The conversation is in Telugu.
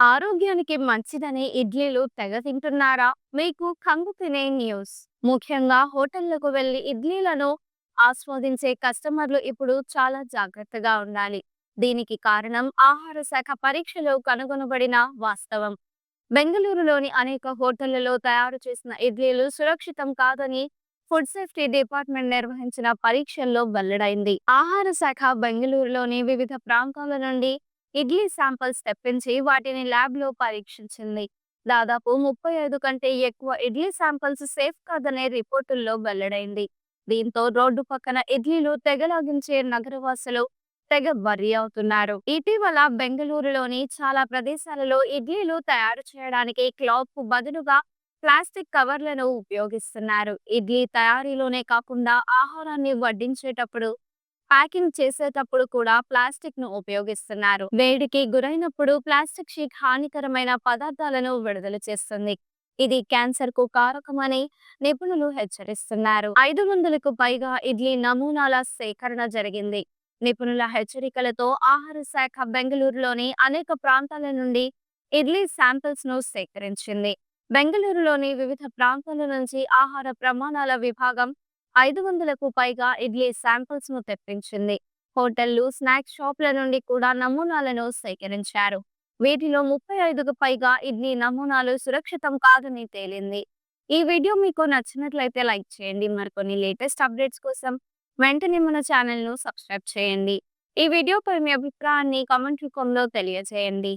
ఆరోగ్యానికి మంచిదని ఇడ్లీలు తెగ తింటున్నారా? మీకు కంగు తినే న్యూస్. ముఖ్యంగా హోటళ్లకు వెళ్లి ఇడ్లీలను ఆస్వాదించే కస్టమర్లు ఇప్పుడు చాలా జాగ్రత్తగా ఉండాలి. దీనికి కారణం ఆహార శాఖ పరీక్షలో కనుగొనబడిన వాస్తవం. బెంగళూరులోని అనేక హోటళ్లలో తయారు చేసిన ఇడ్లీలు సురక్షితం కాదని ఫుడ్ సేఫ్టీ డిపార్ట్మెంట్ నిర్వహించిన పరీక్షల్లో వెల్లడైంది. ఆహార శాఖ బెంగళూరులోని వివిధ ప్రాంతాల నుండి ఇడ్లీ శాంపిల్స్ తెప్పించి వాటిని ల్యాబ్‌లో పరీక్షించింది. దాదాపు 35 కంటే ఎక్కువ ఇడ్లీ శాంపిల్స్ సేఫ్ కాదనే రిపోర్టుల్లో వెల్లడైంది. దీంతో రోడ్డు పక్కన ఇడ్లీలు తెగలాగించే నగరవాసులు తెగ వర్రీ అవుతున్నారు. ఇటీవల బెంగళూరులోని చాలా ప్రదేశాలలో ఇడ్లీలు తయారు చేయడానికి క్లాత్‌కు బదులుగా ప్లాస్టిక్ కవర్లను ఉపయోగిస్తున్నారు. ఇడ్లీ తయారీలోనే కాకుండా ఆహారాన్ని వడ్డించేటప్పుడు ప్యాకింగ్ చేసేటప్పుడు కూడా ప్లాస్టిక్ ను ఉపయోగిస్తున్నారు. వేడికి గురైనప్పుడు ప్లాస్టిక్ షీట్ హానికరమైన పదార్థాలను విడుదల చేస్తుంది. ఇది క్యాన్సర్ కు కారకమని నిపుణులు హెచ్చరిస్తున్నారు. 500కు పైగా ఇడ్లీ నమూనాల సేకరణ జరిగింది. నిపుణుల హెచ్చరికలతో ఆహార శాఖ బెంగళూరులోని అనేక ప్రాంతాల నుండి ఇడ్లీ శాంపిల్స్ ను సేకరించింది. బెంగళూరులోని వివిధ ప్రాంతాల నుంచి ఆహార ప్రమాణాల విభాగం 500కు పైగా ఇడ్లీ శాంపిల్స్ ను తెప్పించింది. హోటళ్లు, స్నాక్ షాపుల నుండి కూడా నమూనాలను సేకరించారు. వీటిలో 35కు పైగా ఇడ్లీ నమూనాలు సురక్షితం కాదని తేలింది. ఈ వీడియో మీకు నచ్చినట్లయితే లైక్ చేయండి. మరికొన్ని లేటెస్ట్ అప్డేట్స్ కోసం వెంటనే మన ఛానల్ ను సబ్స్క్రైబ్ చేయండి. ఈ వీడియోపై మీ అభిప్రాయాన్ని కామెంట్ రూపంలో తెలియజేయండి.